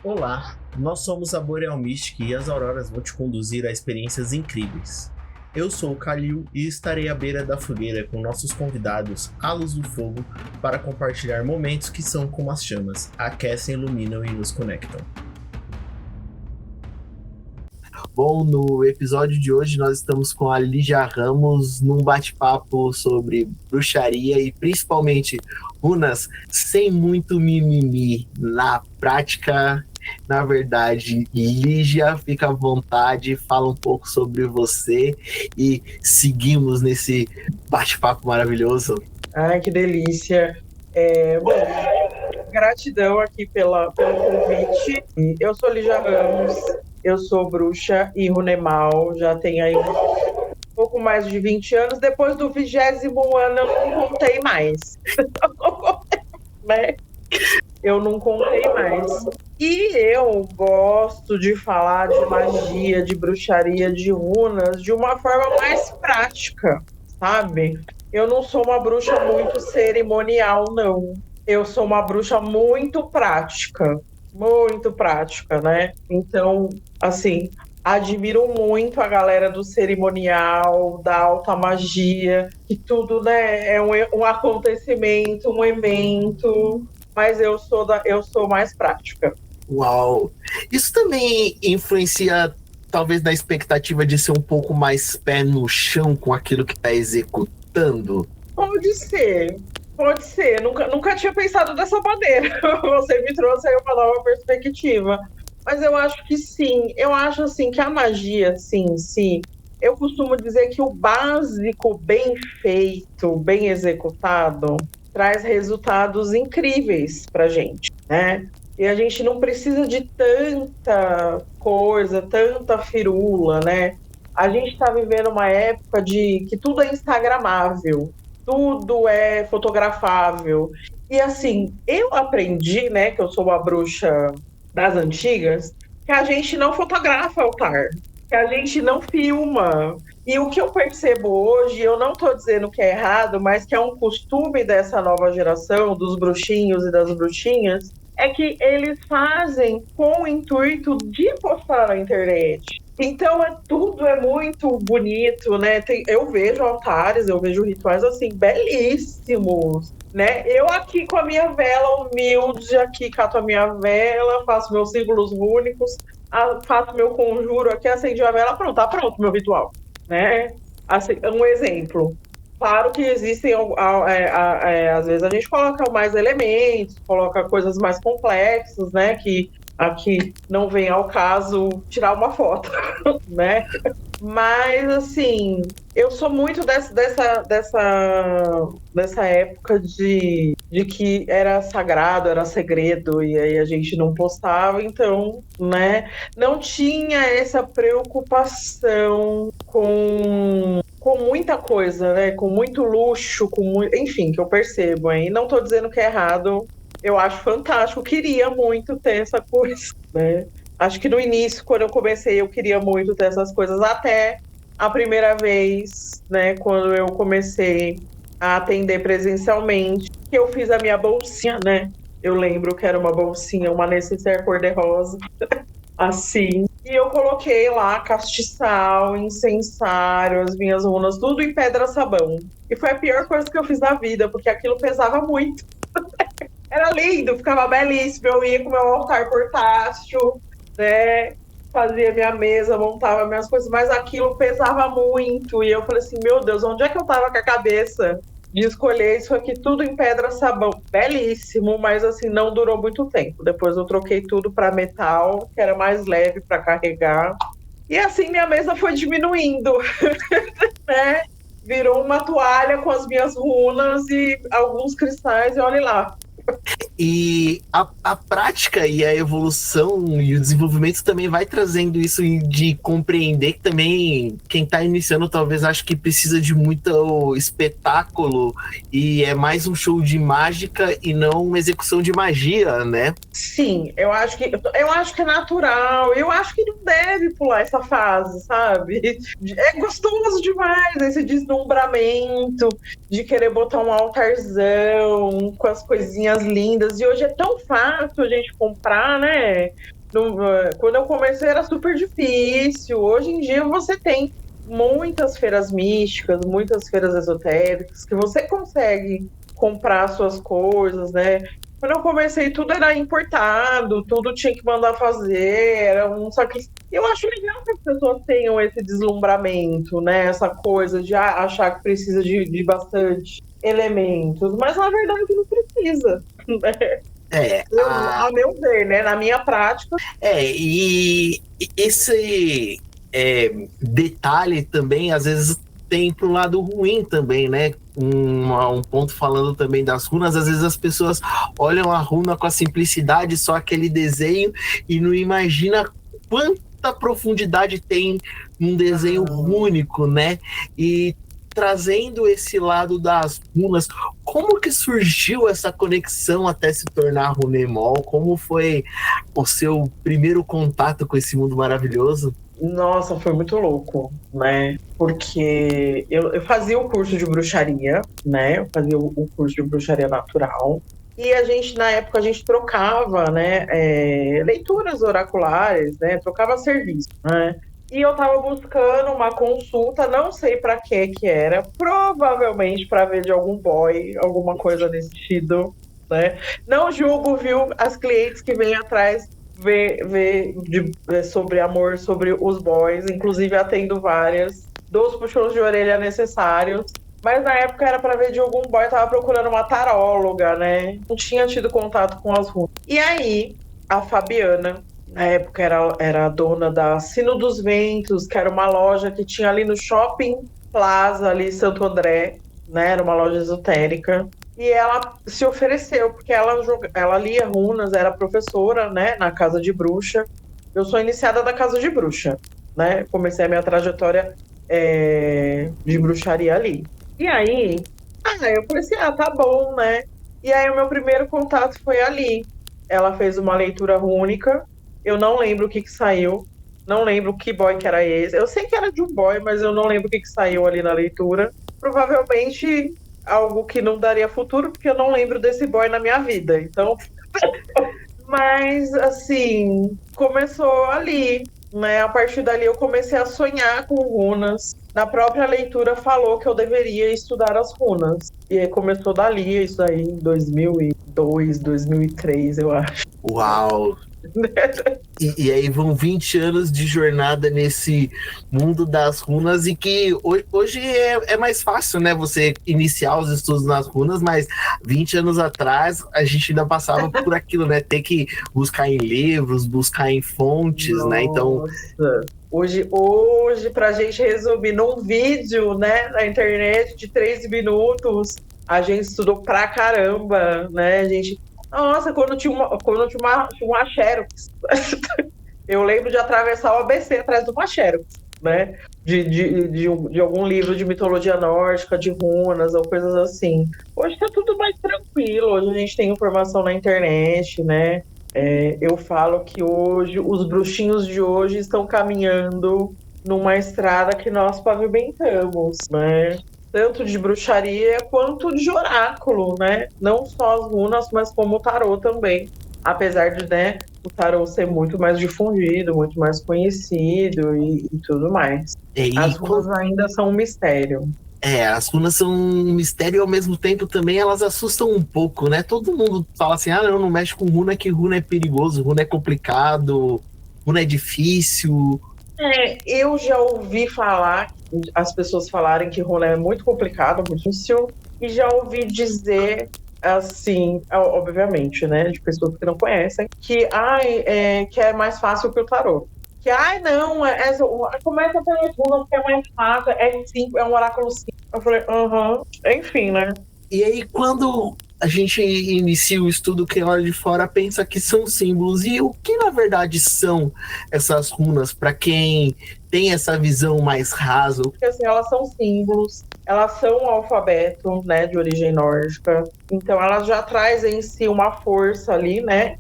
Olá, nós somos a Boreal Mystic e as Auroras vão te conduzir a experiências incríveis. Eu sou o Kalil e estarei à beira da fogueira com nossos convidados à luz do fogo para compartilhar momentos que são como as chamas, aquecem, iluminam e nos conectam. Bom, no episódio de hoje nós estamos com a Lígia Ramos num bate-papo sobre bruxaria e principalmente runas sem muito mimimi. Na prática, na verdade, Lígia, fica à vontade, fala um pouco sobre você e seguimos nesse bate-papo maravilhoso. Ai, que delícia. Bom, gratidão aqui pelo convite. Eu sou Lígia Ramos, eu sou bruxa e runemal, já tenho aí um pouco mais de 20 anos. Depois do 20º ano eu não contei mais. Né? Eu não contei mais. E eu gosto de falar de magia, de bruxaria, de runas de uma forma mais prática, sabe? Eu não sou uma bruxa muito cerimonial, não. Eu sou uma bruxa muito prática, né? Então, assim, admiro muito a galera do cerimonial, da alta magia, que tudo, né, é um acontecimento, um evento, mas eu sou mais prática. Uau! Isso também influencia, talvez, na expectativa de ser um pouco mais pé no chão com aquilo que está executando? Pode ser. Pode ser, nunca tinha pensado dessa maneira. Você me trouxe aí uma nova perspectiva. Mas eu acho que sim. Eu acho assim que a magia, sim, sim. Eu costumo dizer que o básico bem feito, bem executado, traz resultados incríveis pra gente, né? E a gente não precisa de tanta coisa, tanta firula, né? A gente está vivendo uma época de que tudo é instagramável, tudo é fotografável. E assim, eu aprendi, né, que eu sou uma bruxa das antigas, que a gente não fotografa altar, que a gente não filma. E o que eu percebo hoje, eu não estou dizendo que é errado, mas que é um costume dessa nova geração, dos bruxinhos e das bruxinhas, é que eles fazem com o intuito de postar na internet. Então tudo é muito bonito, né? Eu vejo altares, eu vejo rituais assim, belíssimos, né? Eu aqui com a minha vela humilde, aqui cato a minha vela, faço meus símbolos únicos, faço meu conjuro aqui, acendi a vela, pronto, tá pronto meu ritual, né? Assim, um exemplo. Claro que existem, às vezes a gente coloca mais elementos, coloca coisas mais complexas, né? Que aqui não vem ao caso tirar uma foto, né? Mas, assim, eu sou muito dessa época de que era sagrado, era segredo, e aí a gente não postava, então, né? Não tinha essa preocupação com muita coisa, né? Com muito luxo, enfim, que eu percebo, hein? Não tô dizendo que é errado, eu acho fantástico, queria muito ter essa coisa, né? Acho que no início, quando eu comecei, eu queria muito ter essas coisas, até a primeira vez, né, quando eu comecei a atender presencialmente, que eu fiz a minha bolsinha, né? Eu lembro que era uma bolsinha, uma necessaire cor-de-rosa, assim. E eu coloquei lá castiçal, incensário, as minhas runas, tudo em pedra-sabão. E foi a pior coisa que eu fiz na vida, porque aquilo pesava muito. Era lindo, ficava belíssimo. Eu ia com meu altar portátil, né? Fazia minha mesa, montava minhas coisas, mas aquilo pesava muito. E eu falei assim: meu Deus, onde é que eu tava com a cabeça de escolher isso aqui tudo em pedra-sabão? Belíssimo, mas assim, não durou muito tempo. Depois eu troquei tudo para metal, que era mais leve para carregar. E assim minha mesa foi diminuindo, né? Virou uma toalha com as minhas runas e alguns cristais, e olha lá. E a prática e a evolução e o desenvolvimento também vai trazendo isso de compreender que também quem está iniciando talvez ache que precisa de muito espetáculo e é mais um show de mágica e não uma execução de magia, né? Sim, eu acho que é natural, eu acho que não deve pular essa fase, sabe? É gostoso demais esse deslumbramento de querer botar um altarzão com as coisinhas lindas runas, e hoje é tão fácil a gente comprar, né? Quando eu comecei era super difícil. Hoje em dia você tem muitas feiras místicas, muitas feiras esotéricas, que você consegue comprar suas coisas, né? Quando eu comecei, tudo era importado, tudo tinha que mandar fazer, era um sacrifício. Eu acho legal que as pessoas tenham esse deslumbramento, né? Essa coisa de achar que precisa de bastante elementos, mas na verdade não precisa. A meu ver, né? Na minha prática. E esse detalhe também, às vezes, tem pro lado ruim também, né? Um ponto falando também das runas, às vezes as pessoas olham a runa com a simplicidade, só aquele desenho, e não imagina quanta profundidade tem num desenho único, né? E trazendo esse lado das runas, como que surgiu essa conexão até se tornar Runemol? Como foi o seu primeiro contato com esse mundo maravilhoso? Nossa, foi muito louco, né? Porque eu fazia o curso de bruxaria, né? Eu fazia o curso de bruxaria natural. E a gente, na época, a gente trocava, né? Leituras oraculares, né? Trocava serviço, né? E eu tava buscando uma consulta, não sei para que era, provavelmente para ver de algum boy, alguma coisa nesse sentido, né? Não julgo, viu, as clientes que vêm atrás ver sobre amor, sobre os boys, inclusive atendo várias, dos puxões de orelha necessários. Mas na época era para ver de algum boy, tava procurando uma taróloga, né? Não tinha tido contato com as runas. E aí, a Fabiana, na época era a dona da Sino dos Ventos, que era uma loja que tinha ali no Shopping Plaza, ali em Santo André, né? Era uma loja esotérica. E ela se ofereceu, porque ela lia runas, era professora, né? Na Casa de Bruxa. Eu sou iniciada da Casa de Bruxa, né? Comecei a minha trajetória de bruxaria ali. E aí, eu falei assim, tá bom, né? E aí o meu primeiro contato foi ali. Ela fez uma leitura rúnica. Eu não lembro o que saiu. Não lembro que boy que era esse. Eu sei que era de um boy, mas eu não lembro o que saiu ali na leitura. Provavelmente algo que não daria futuro, porque eu não lembro desse boy na minha vida. Então, mas assim, começou ali, né? A partir dali eu comecei a sonhar com runas. Na própria leitura falou que eu deveria estudar as runas. E aí começou dali, isso aí em 2002, 2003, eu acho. Uau! E aí vão 20 anos de jornada nesse mundo das runas, e que hoje é mais fácil, né? Você iniciar os estudos nas runas, mas 20 anos atrás a gente ainda passava por aquilo, né? Ter que buscar em livros, buscar em fontes, Nossa. né? Então. Hoje, pra gente resumir num vídeo, né, na internet de 3 minutos, a gente estudou pra caramba, né? A gente. Nossa, quando tinha uma Xerox. Eu lembro de atravessar o ABC atrás de uma Xerox, né? De algum livro de mitologia nórdica, de runas ou coisas assim. Hoje tá tudo mais tranquilo, hoje a gente tem informação na internet, né? Eu falo que hoje os bruxinhos de hoje estão caminhando numa estrada que nós pavimentamos, né? Tanto de bruxaria quanto de oráculo, né? Não só as runas, mas como o tarô também. Apesar de, né, o tarô ser muito mais difundido, muito mais conhecido e tudo mais. As runas ainda são um mistério. As runas são um mistério, e ao mesmo tempo também elas assustam um pouco, né? Todo mundo fala assim, não mexe com runa, que runa é perigoso, runa é complicado, runa é difícil. Eu já ouvi falar, as pessoas falarem que runa é muito complicado, muito difícil, e já ouvi dizer, assim, obviamente, né, de pessoas que não conhecem, que é mais fácil que o tarô. Que, não, começa pela runa, que é mais fácil, é um oráculo simples. Eu falei, enfim, né? E aí, quando a gente inicia o estudo, quem olha de fora pensa que são símbolos. E o que, na verdade, são essas runas, para quem tem essa visão mais rasa? Porque, assim, elas são símbolos, elas são um alfabeto, né, de origem nórdica. Então, elas já trazem em si uma força ali, né?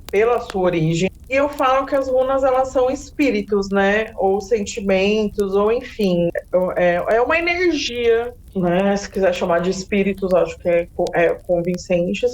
pela sua origem. E eu falo que as runas, elas são espíritos, né? Ou sentimentos, ou enfim, é uma energia, né? Se quiser chamar de espíritos, acho que é convincente.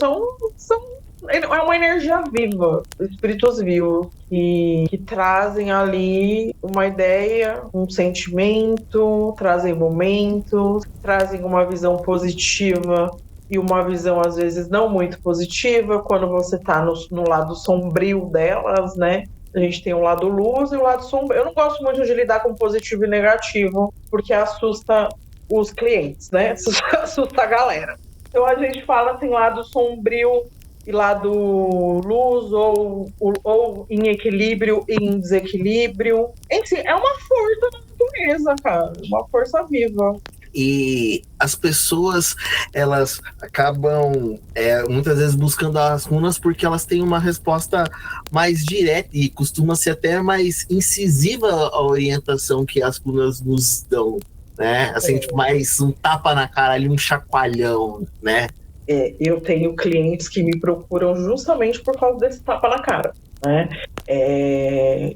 É uma energia viva, espíritos vivos, que trazem ali uma ideia, um sentimento, trazem momentos, trazem uma visão positiva e uma visão, às vezes, não muito positiva, quando você está no lado sombrio delas, né? A gente tem o lado luz e o lado sombrio. Eu não gosto muito de lidar com positivo e negativo, porque assusta os clientes, né? Assusta a galera. Então a gente fala assim, lado sombrio e lado luz, ou em equilíbrio e em desequilíbrio. Enfim, é uma força da natureza, cara. Uma força viva. E as pessoas, elas acabam muitas vezes buscando as runas porque elas têm uma resposta mais direta e costuma ser até mais incisiva a orientação que as runas nos dão, né? Assim, tipo, mais um tapa na cara ali, um chacoalhão, né? Eu tenho clientes que me procuram justamente por causa desse tapa na cara, né?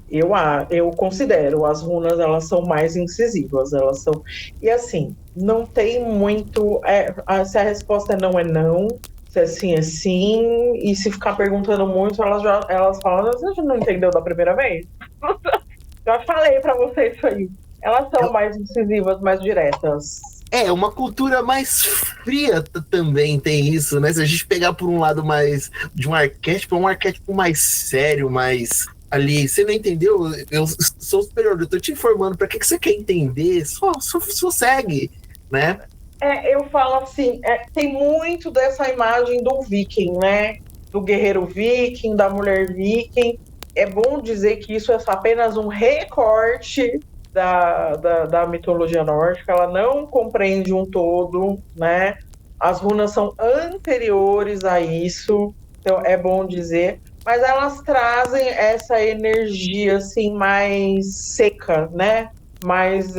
Eu considero as runas, elas são mais incisivas, elas são, e assim, não tem muito, se a resposta é não, se é sim, e se ficar perguntando muito, elas falam, você não entendeu da primeira vez? Já falei pra você isso aí. Elas são mais incisivas, mais diretas. Uma cultura mais fria também tem isso, né? Se a gente pegar por um lado mais de um arquétipo mais sério, mais ali, você não entendeu? Eu sou superior, eu tô te informando, pra que você quer entender? Só segue, né? Eu falo assim, tem muito dessa imagem do viking, né? Do guerreiro viking, da mulher viking. É bom dizer que isso é apenas um recorte da mitologia nórdica, ela não compreende um todo, né? As runas são anteriores a isso, então é bom dizer, mas elas trazem essa energia assim mais seca, né? Mais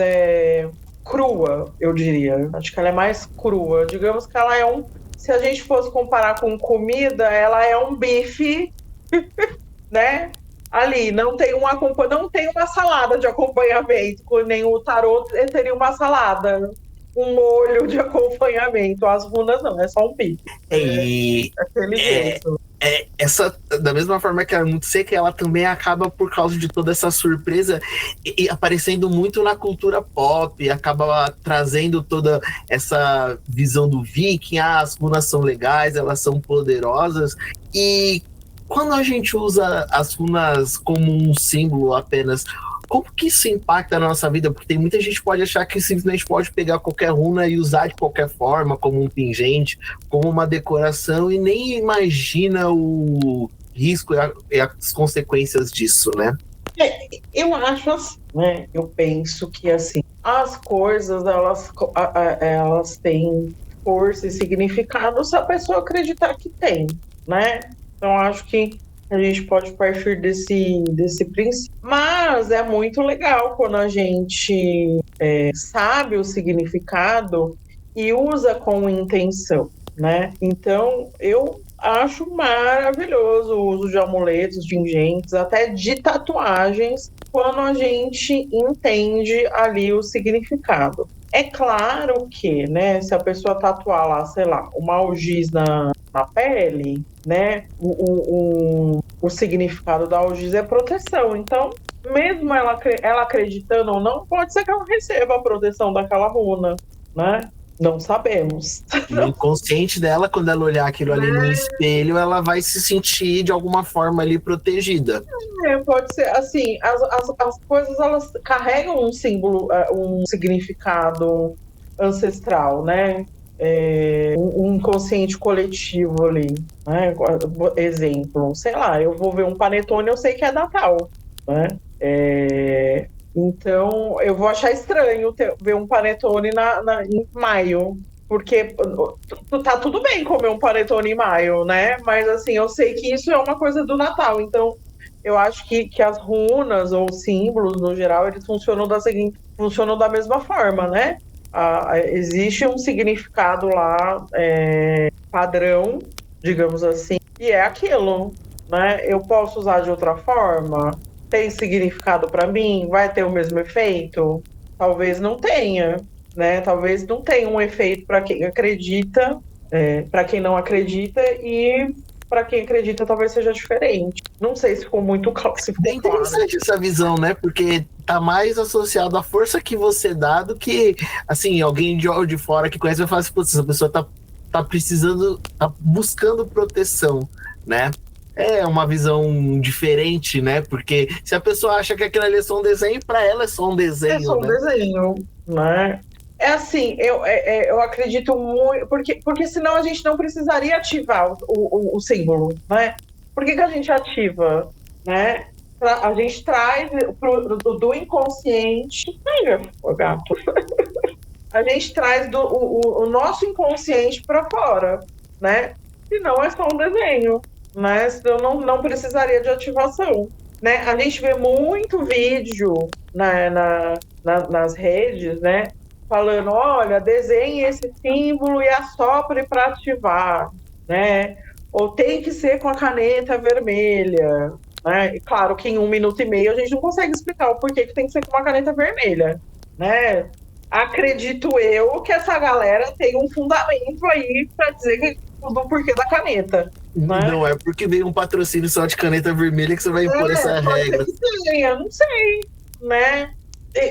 crua, eu diria. Acho que ela é mais crua. Digamos que ela se a gente fosse comparar com comida, ela é um bife, né? Ali, não tem uma salada de acompanhamento, nem o tarô teria uma salada, um molho de acompanhamento. As runas não, é só um bife. Aquele jeito. Da mesma forma que ela é muito seca, ela também acaba por causa de toda essa surpresa e aparecendo muito na cultura pop, acaba trazendo toda essa visão do viking, as runas são legais, elas são poderosas, e quando a gente usa as runas como um símbolo apenas, como que isso impacta na nossa vida? Porque tem muita gente que pode achar que simplesmente pode pegar qualquer runa e usar de qualquer forma, como um pingente, como uma decoração, e nem imagina o risco e as consequências disso, né? Eu acho assim, né? Eu penso que assim, as coisas elas têm força e significado se a pessoa acreditar que tem, né? Então, acho que a gente pode partir desse princípio. Mas é muito legal quando a gente sabe o significado e usa com intenção, né? Então, eu acho maravilhoso o uso de amuletos, de pingentes, até de tatuagens, quando a gente entende ali o significado. É claro que, né, se a pessoa tatuar lá, sei lá, uma algiz na pele, né, o significado da algiz é proteção. Então, mesmo ela acreditando ou não, pode ser que ela receba a proteção daquela runa, né? Não sabemos. No inconsciente dela, quando ela olhar aquilo ali no espelho, ela vai se sentir de alguma forma ali protegida. Pode ser, assim, as coisas, elas carregam um símbolo, um significado ancestral, né? Um inconsciente coletivo ali, né? Exemplo, sei lá, eu vou ver um panetone, eu sei que é Natal, né? Então, eu vou achar estranho ver um panetone em maio, porque tá tudo bem comer um panetone em maio, né? Mas, assim, eu sei que isso é uma coisa do Natal, então eu acho que as runas ou símbolos, no geral, eles funcionam da mesma forma, né? Existe um significado lá padrão digamos assim. E é aquilo, né? Eu posso usar de outra forma? Tem significado para mim? Vai ter o mesmo efeito? Talvez não tenha, né? Talvez não tenha um efeito para quem acredita, para quem não acredita, e para quem acredita talvez seja diferente. Não sei se ficou muito claro, se É ficou claro. interessante essa visão, né? Porque tá mais associado à força que você dá do que, assim, alguém de fora que conhece vai falar assim, putz, essa pessoa tá precisando, tá buscando proteção, né? É uma visão diferente, né? Porque se a pessoa acha que aquilo ali é só um desenho, para ela é só um É desenho, só um né? desenho, né? É assim, eu acredito muito, porque senão a gente não precisaria ativar o símbolo, né? Por que a gente ativa, né? A gente traz do inconsciente, ai, meu gato, a gente traz o nosso inconsciente para fora, né? Senão é só um desenho, né? Senão não precisaria de ativação, né? A gente vê muito vídeo nas redes, né? Falando, olha, desenhe esse símbolo e assopre para ativar, né? Ou tem que ser com a caneta vermelha, né? E claro que em 1 minuto e meio a gente não consegue explicar o porquê que tem que ser com uma caneta vermelha, né? Acredito eu que essa galera tem um fundamento aí para dizer que do porquê da caneta, né? Não é porque veio um patrocínio só de caneta vermelha que você vai impor essa Pode ser regra. que tenha, não sei, né?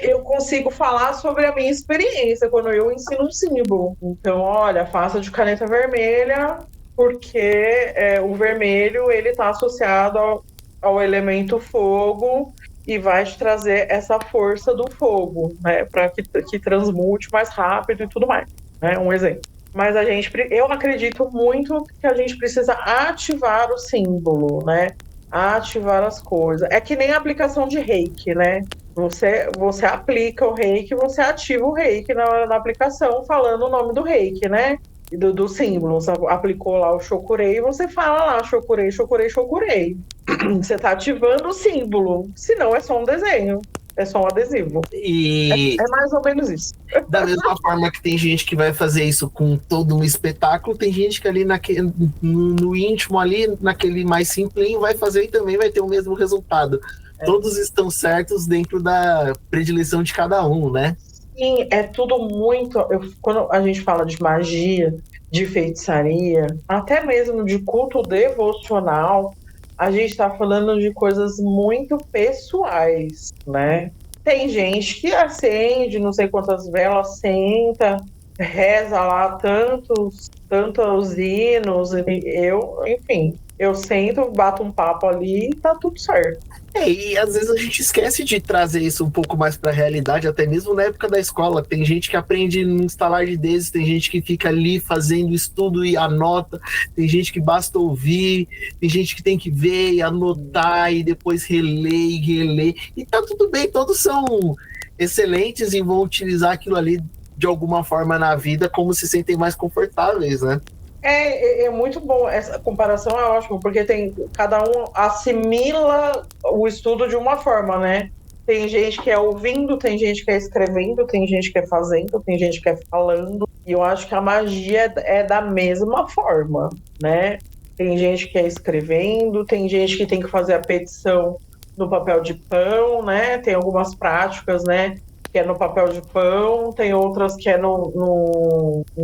Eu consigo falar sobre a minha experiência quando eu ensino um símbolo. Então, olha, faça de caneta vermelha, porque o vermelho ele está associado ao elemento fogo e vai te trazer essa força do fogo, né? Para que transmute mais rápido e tudo mais, né? Um exemplo. Mas eu acredito muito que a gente precisa ativar o símbolo, né? Ativar as coisas. É que nem a aplicação de reiki, né? Você aplica o reiki, você ativa o reiki na aplicação, falando o nome do reiki, né? E do símbolo. Você aplicou lá o chokurei, você fala lá chokurei, chokurei, chokurei. Você está ativando o símbolo. Senão é só um desenho. É só um adesivo. E É mais ou menos isso. da mesma forma que tem gente que vai fazer isso com todo um espetáculo, tem gente que ali no íntimo ali, naquele mais simples, vai fazer e também vai ter o mesmo resultado. Todos estão certos dentro da predileção de cada um, né? Sim, é tudo muito. Quando a gente fala de magia, de feitiçaria, até mesmo de culto devocional, a gente está falando de coisas muito pessoais, né? Tem gente que acende não sei quantas velas, senta, reza lá tantos hinos, enfim, eu sento, bato um papo ali e tá tudo certo. E às vezes a gente esquece de trazer isso um pouco mais para a realidade, até mesmo na época da escola. Tem gente que aprende no instalar de dedos, tem gente que fica ali fazendo estudo e anota, tem gente que basta ouvir, tem gente que tem que ver e anotar e depois reler e reler. E tá tudo bem, todos são excelentes e vão utilizar aquilo ali de alguma forma na vida como se sentem mais confortáveis, né? É muito bom, essa comparação é ótima, porque cada um assimila o estudo de uma forma, né? Tem gente que é ouvindo, tem gente que é escrevendo, tem gente que é fazendo, tem gente que é falando, e eu acho que a magia é da mesma forma, né? Tem gente que é escrevendo, tem gente que tem que fazer a petição no papel de pão, né? Tem algumas práticas, né? Que é no papel de pão, tem outras que é em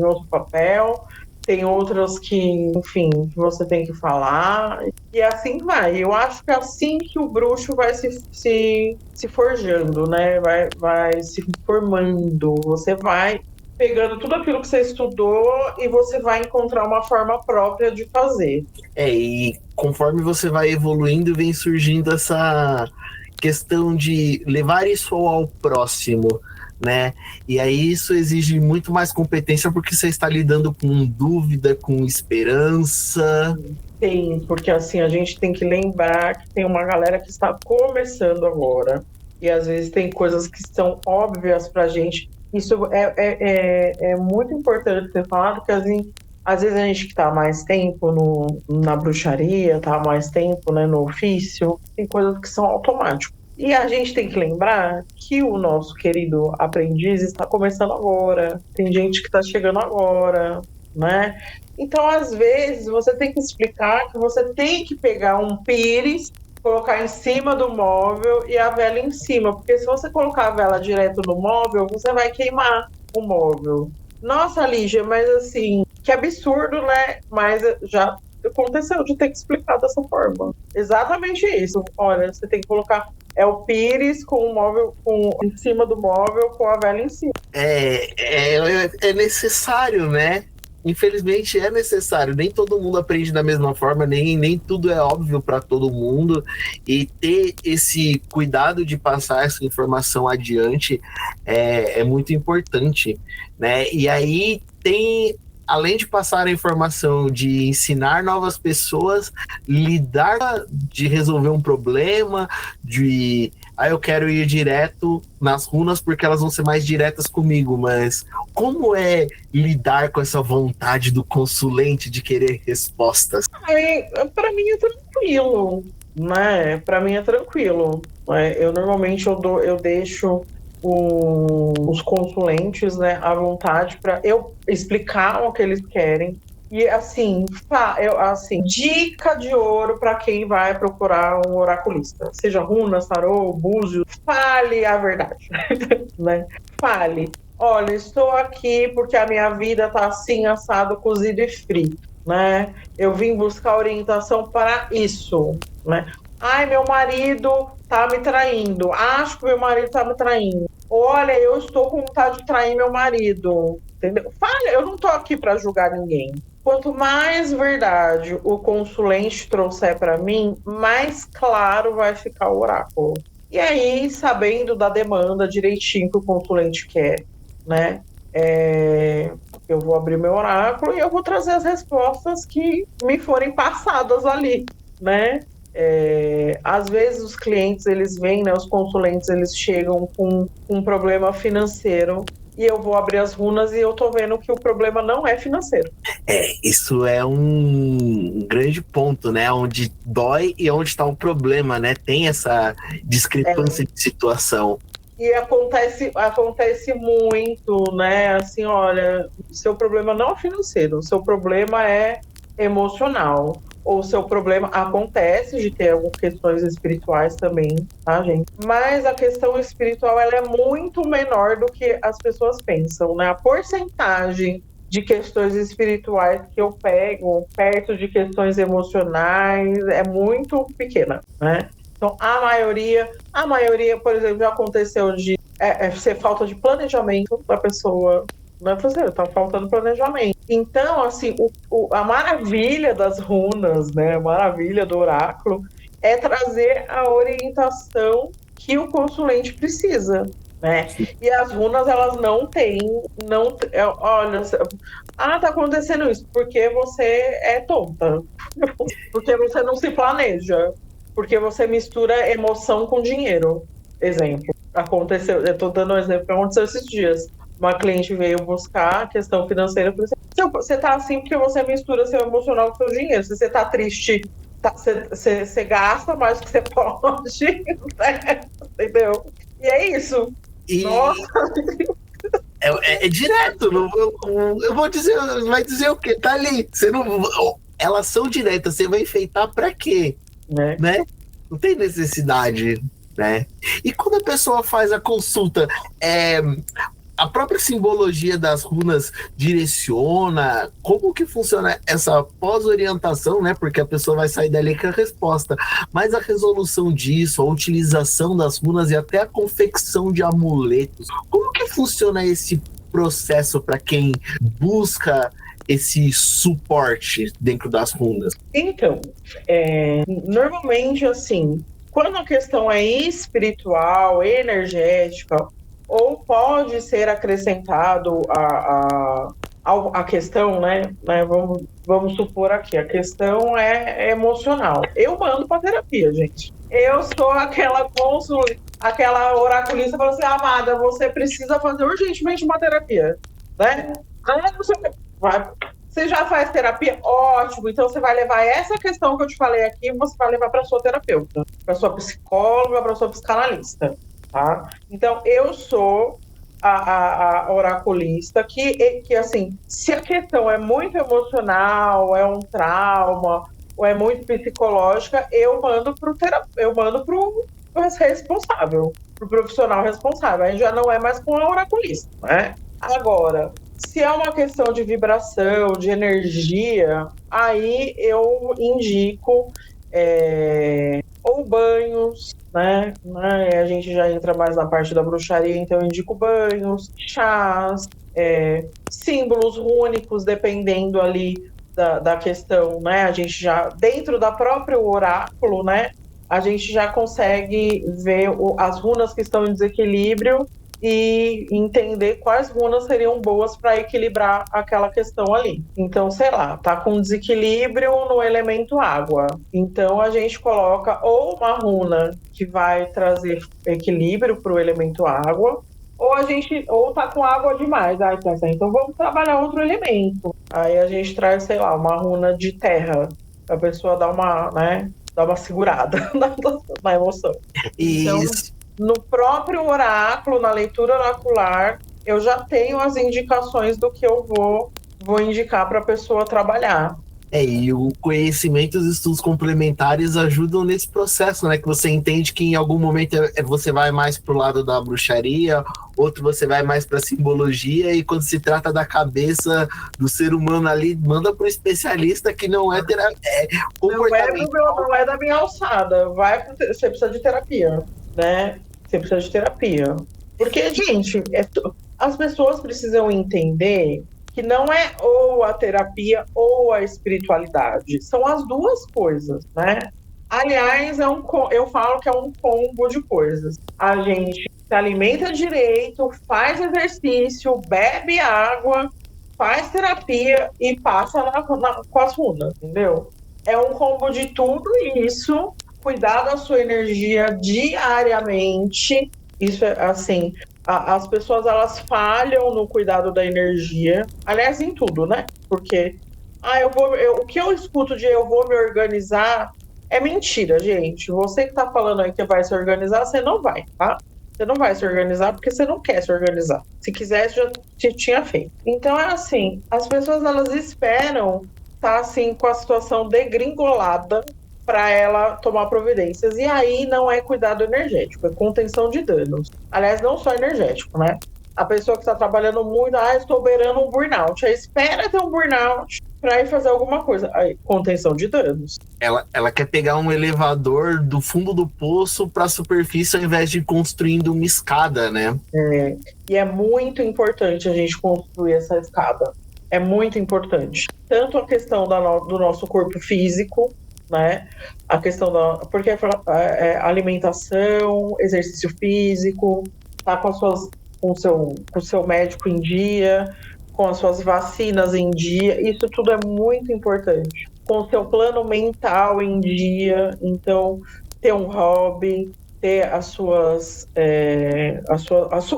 outro papel. Tem outras que, enfim, você tem que falar, e assim vai. Eu acho que é assim que o bruxo vai se forjando, né? Vai se formando. Você vai pegando tudo aquilo que você estudou e você vai encontrar uma forma própria de fazer. E conforme você vai evoluindo, vem surgindo essa questão de levar isso ao próximo, né? E aí isso exige muito mais competência porque você está lidando com dúvida, com esperança. Tem, porque assim, a gente tem que lembrar que tem uma galera que está começando agora. E às vezes tem coisas que são óbvias pra gente. Isso é muito importante ter falado, que assim, às vezes a gente que está há mais tempo na bruxaria, está há mais tempo, né, no ofício, tem coisas que são automáticas. E a gente tem que lembrar que o nosso querido aprendiz está começando agora. Tem gente que está chegando agora, né? Então, às vezes, você tem que explicar que você tem que pegar um pires, colocar em cima do móvel e a vela em cima, porque se você colocar a vela direto no móvel, você vai queimar o móvel. Nossa, Lígia, mas assim, que absurdo, né? Mas já aconteceu de ter que explicar dessa forma. Exatamente isso. Olha, você tem que colocar o pires com o móvel em cima do móvel com a vela em cima. É necessário, né? Infelizmente é necessário. Nem todo mundo aprende da mesma forma, nem tudo é óbvio para todo mundo. E ter esse cuidado de passar essa informação adiante é muito importante, né? E aí tem, além de passar a informação, de ensinar novas pessoas, lidar, de resolver um problema, de eu quero ir direto nas runas porque elas vão ser mais diretas comigo, mas como é lidar com essa vontade do consulente de querer respostas? Para mim é tranquilo, né? Para mim é tranquilo. Eu normalmente eu deixo os consulentes, né, à vontade para eu explicar o que eles querem. E assim, dica de ouro para quem vai procurar um oraculista, seja runa, tarô, búzio, fale a verdade, né? Fale. Olha, estou aqui porque a minha vida está assim, assado, cozido e frio, né? Eu vim buscar orientação para isso, né? Ai, meu marido tá me traindo. Acho que meu marido tá me traindo. Olha, eu estou com vontade de trair meu marido. Entendeu? Fala, eu não tô aqui para julgar ninguém. Quanto mais verdade o consulente trouxer para mim, mais claro vai ficar o oráculo. E aí, sabendo da demanda direitinho que o consulente quer, né? Eu vou abrir meu oráculo e eu vou trazer as respostas que me forem passadas ali, né? Às vezes os clientes, eles vêm, né, os consulentes, eles chegam com um problema financeiro e eu vou abrir as runas e eu tô vendo que o problema não é financeiro. Isso é um grande ponto, né? Onde dói e onde está o problema, né? Tem essa discrepância de situação. E acontece muito, né? Assim, olha, seu problema não é financeiro, o seu problema é emocional. Ou o seu problema acontece de ter algumas questões espirituais também, tá, gente? Mas a questão espiritual, ela é muito menor do que as pessoas pensam, né? A porcentagem de questões espirituais que eu pego perto de questões emocionais é muito pequena, né? Então, a maioria, por exemplo, já aconteceu de ser falta de planejamento da pessoa. Não é fazer, tá faltando planejamento. Então, assim, a maravilha das runas, né? A maravilha do oráculo é trazer a orientação que o consulente precisa, né? E as runas, elas não têm, olha, tá acontecendo isso porque você é tonta, porque você não se planeja, porque você mistura emoção com dinheiro. Exemplo, aconteceu, eu tô dando um exemplo que aconteceu esses dias. Uma cliente veio buscar a questão financeira. Eu falei assim, você tá assim porque você mistura seu emocional com seu dinheiro. Se você tá triste, você gasta mais do que você pode, né? Entendeu? E é isso. Nossa! É direto. Eu vou dizer, vai dizer o quê? Tá ali. Você não, elas são diretas. Você vai enfeitar pra quê? Né? Não tem necessidade, né? E quando a pessoa faz a consulta, a própria simbologia das runas direciona como que funciona essa pós-orientação, né? Porque a pessoa vai sair dali com a resposta. Mas a resolução disso, a utilização das runas e até a confecção de amuletos. Como que funciona esse processo para quem busca esse suporte dentro das runas? Então, normalmente, assim, quando a questão é espiritual, energética, ou pode ser acrescentado a questão, né? Vamos supor aqui, a questão é emocional. Eu mando para terapia, gente. Eu sou aquela aquela oraculista que fala assim, amada, você precisa fazer urgentemente uma terapia, né? Você já faz terapia? Ótimo. Então você vai levar essa questão que eu te falei aqui, você vai levar para sua terapeuta, para sua psicóloga, para sua psicanalista. Tá? Então, eu sou a oraculista que, assim, se a questão é muito emocional, é um trauma, ou é muito psicológica, eu mando pro responsável, pro profissional responsável. Aí já não é mais com a oraculista, né? Agora, se é uma questão de vibração, de energia, aí eu indico ou banhos, né? A gente já entra mais na parte da bruxaria, então eu indico banhos, chás, símbolos rúnicos, dependendo ali da questão, né? A gente já, dentro da próprio oráculo, né? A gente já consegue ver as runas que estão em desequilíbrio e entender quais runas seriam boas para equilibrar aquela questão ali. Então, sei lá, tá com desequilíbrio no elemento água. Então, a gente coloca ou uma runa que vai trazer equilíbrio para o elemento água, ou tá com água demais. Aí pensa, então vamos trabalhar outro elemento. Aí a gente traz, sei lá, uma runa de terra, a pessoa dá uma segurada na emoção. Então, no próprio oráculo, na leitura oracular, eu já tenho as indicações do que eu vou indicar para a pessoa trabalhar. E o conhecimento e os estudos complementares ajudam nesse processo, né? Que você entende que em algum momento você vai mais pro lado da bruxaria, outro você vai mais para simbologia, e quando se trata da cabeça do ser humano ali, manda pro especialista que não é não é da minha alçada. Você precisa de terapia, né? Você precisa de terapia. Porque, gente, as pessoas precisam entender que não é ou a terapia ou a espiritualidade. São as duas coisas, né? Aliás, eu falo que é um combo de coisas. A gente se alimenta direito, faz exercício, bebe água, faz terapia e passa com as runas, entendeu? É um combo de tudo isso. Cuidar da sua energia diariamente. Isso é assim... As pessoas, elas falham no cuidado da energia, aliás, em tudo, né? Porque o que eu escuto de eu vou me organizar é mentira, gente. Você que tá falando aí que vai se organizar, você não vai, tá? Você não vai se organizar porque você não quer se organizar. Se quisesse, já tinha feito. Então é assim, as pessoas, elas esperam estar assim com a situação degringolada para ela tomar providências. E aí não é cuidado energético, é contenção de danos. Aliás, não só energético, né? A pessoa que está trabalhando muito, estou beirando um burnout. Aí espera ter um burnout para ir fazer alguma coisa. Aí, contenção de danos. Ela quer pegar um elevador do fundo do poço para a superfície ao invés de ir construindo uma escada, né? E é muito importante a gente construir essa escada. É muito importante. Tanto a questão do nosso corpo físico, né? A questão porque alimentação, exercício físico, tá com o seu médico em dia, com as suas vacinas em dia, isso tudo é muito importante. Com o seu plano mental em dia, então ter um hobby, ter o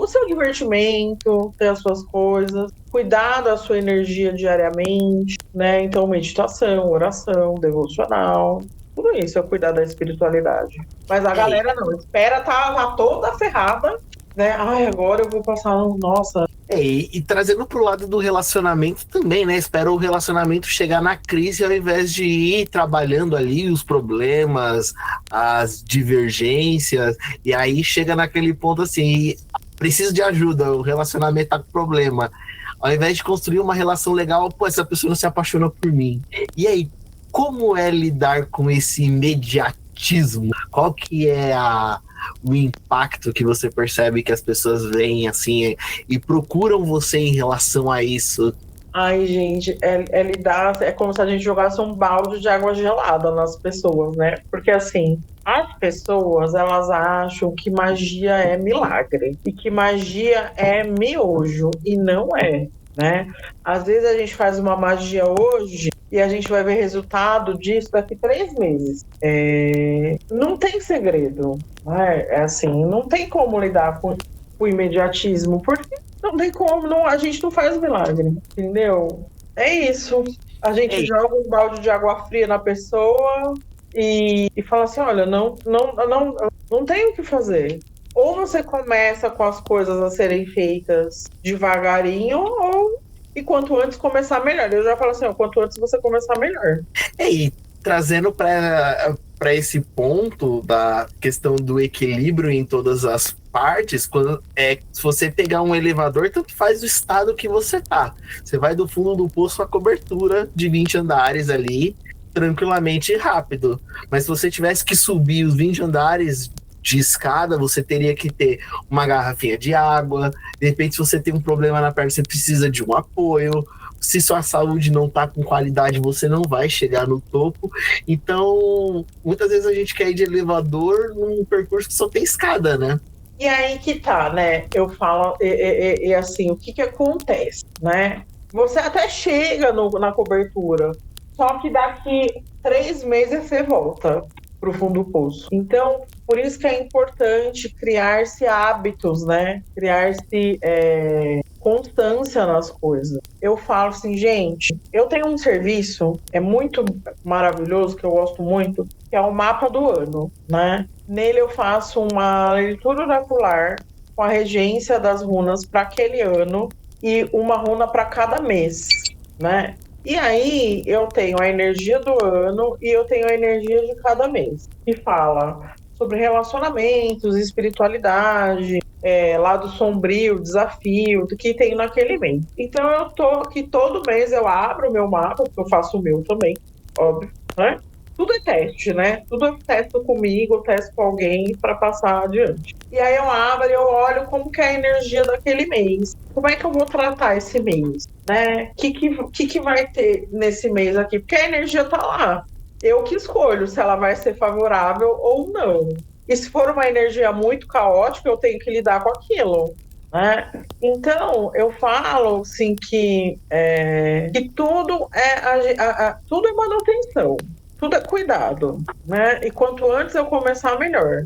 seu divertimento, ter as suas coisas, cuidar da sua energia diariamente, né? Então, meditação, oração, devocional, tudo isso é cuidar da espiritualidade. Mas a galera não, espera tá toda ferrada, né? Agora eu vou passar, nossa. E trazendo pro lado do relacionamento também, né? Espera o relacionamento chegar na crise ao invés de ir trabalhando ali os problemas, as divergências, e aí chega naquele ponto assim, preciso de ajuda, o relacionamento tá com problema. Ao invés de construir uma relação legal, essa pessoa não se apaixona por mim. E aí, como é lidar com esse imediatismo? Qual que é o impacto que você percebe que as pessoas veem assim e procuram você em relação a isso? Ai, gente, é como se a gente jogasse um balde de água gelada nas pessoas, né? Porque assim, as pessoas, elas acham que magia é milagre e que magia é miojo, e não é, né? Às vezes a gente faz uma magia hoje e a gente vai ver resultado disso daqui 3 meses. Não tem segredo, né? Assim, não tem como lidar com o imediatismo, porque não tem como, a gente não faz milagre, entendeu? É isso. A gente joga um balde de água fria na pessoa e fala assim, olha, não tem o que fazer. Ou você começa com as coisas a serem feitas devagarinho, e quanto antes começar, melhor. Eu já falo assim, ó, quanto antes você começar, melhor. E trazendo para esse ponto da questão do equilíbrio em todas as partes, se você pegar um elevador, tanto faz o estado que você tá. Você vai do fundo do poço à cobertura de 20 andares ali, tranquilamente e rápido. Mas se você tivesse que subir os 20 andares de escada, você teria que ter uma garrafinha de água. De repente, se você tem um problema na perna, você precisa de um apoio. Se sua saúde não tá com qualidade, você não vai chegar no topo. Então, muitas vezes a gente quer ir de elevador num percurso que só tem escada, né? E aí que tá, né? Eu falo, assim, o que acontece, né? Você até chega na cobertura, só que daqui 3 meses você volta pro fundo do poço. Então, por isso que é importante criar-se hábitos, né? Criar-se constância nas coisas. Eu falo assim, gente, eu tenho um serviço, é muito maravilhoso, que eu gosto muito, que é o mapa do ano, né? Nele eu faço uma leitura oracular com a regência das runas para aquele ano e uma runa para cada mês, né? E aí eu tenho a energia do ano e eu tenho a energia de cada mês, que fala sobre relacionamentos, espiritualidade, lado sombrio, desafio, do que tem naquele mês. Então eu tô aqui todo mês, eu abro o meu mapa, porque eu faço o meu também, óbvio, né? Tudo é teste, né? Tudo eu testo comigo, eu testo com alguém para passar adiante. E aí eu abro e eu olho como que é a energia daquele mês. Como é que eu vou tratar esse mês, né? O que vai ter nesse mês aqui? Porque a energia tá lá. Eu que escolho se ela vai ser favorável ou não. E se for uma energia muito caótica, eu tenho que lidar com aquilo, né? Então, eu falo assim que tudo tudo é manutenção. Tudo é cuidado, né? E quanto antes eu começar, melhor.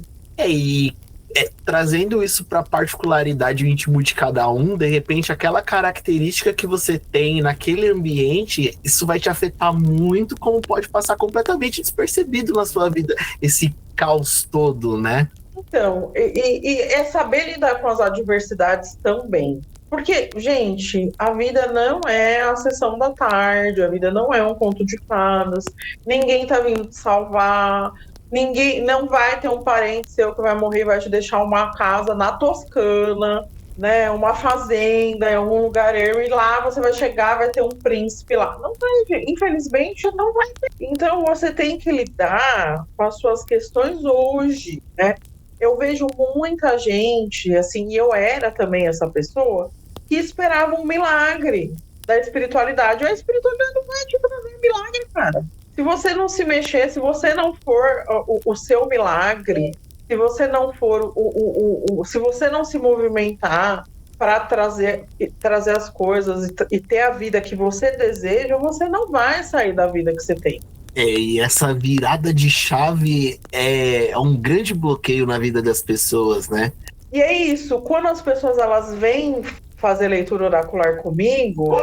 Trazendo isso para a particularidade íntimo de cada um, de repente, aquela característica que você tem naquele ambiente, isso vai te afetar muito, como pode passar completamente despercebido na sua vida, esse caos todo, né? Então, é saber lidar com as adversidades também. Porque, gente, a vida não é a sessão da tarde, a vida não é um conto de fadas, ninguém tá vindo te salvar, ninguém, não vai ter um parente seu que vai morrer e vai te deixar uma casa na Toscana, né, uma fazenda em algum lugar ermo, e lá você vai chegar, vai ter um príncipe lá. Não vai, infelizmente, não vai ter. Então, você tem que lidar com as suas questões hoje, né? Eu vejo muita gente, assim, e eu era também essa pessoa, que esperava um milagre da espiritualidade. A espiritualidade não vai te trazer milagre, cara. Se você não se mexer, se você não for o seu milagre, se você não for se você não se movimentar para trazer as coisas e ter a vida que você deseja, você não vai sair da vida que você tem. E essa virada de chave é um grande bloqueio na vida das pessoas, né? E é isso, quando as pessoas elas vêm fazer leitura oracular comigo,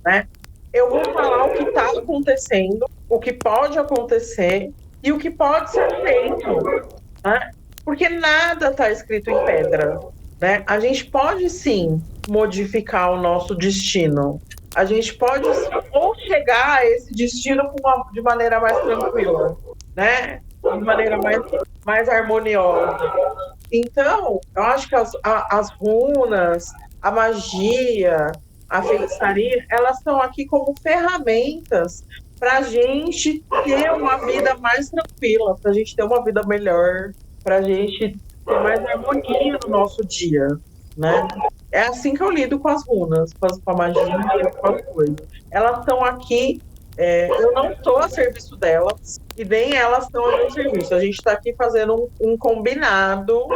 né, eu vou falar o que está acontecendo, o que pode acontecer e o que pode ser feito, né? Porque nada está escrito em pedra, né? A gente pode sim modificar o nosso destino. A gente pode ou chegar a esse destino de maneira mais tranquila, né? De maneira mais harmoniosa. Então, eu acho que as runas, a magia, a feitiçaria, elas estão aqui como ferramentas para a gente ter uma vida mais tranquila, para a gente ter uma vida melhor, para a gente ter mais harmonia no nosso dia, né? É assim que eu lido com as runas, com a magia, com as coisas. Elas estão aqui, eu não estou a serviço delas e nem elas estão a meu serviço. A gente está aqui fazendo um combinado,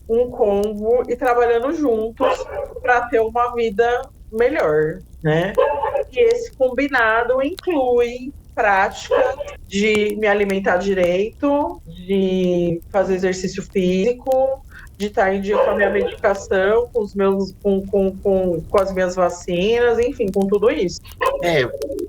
um combo e trabalhando juntos para ter uma vida melhor, né? E esse combinado inclui prática de me alimentar direito, de fazer exercício físico, de estar em dia com a minha medicação, com as minhas vacinas, enfim, com tudo isso.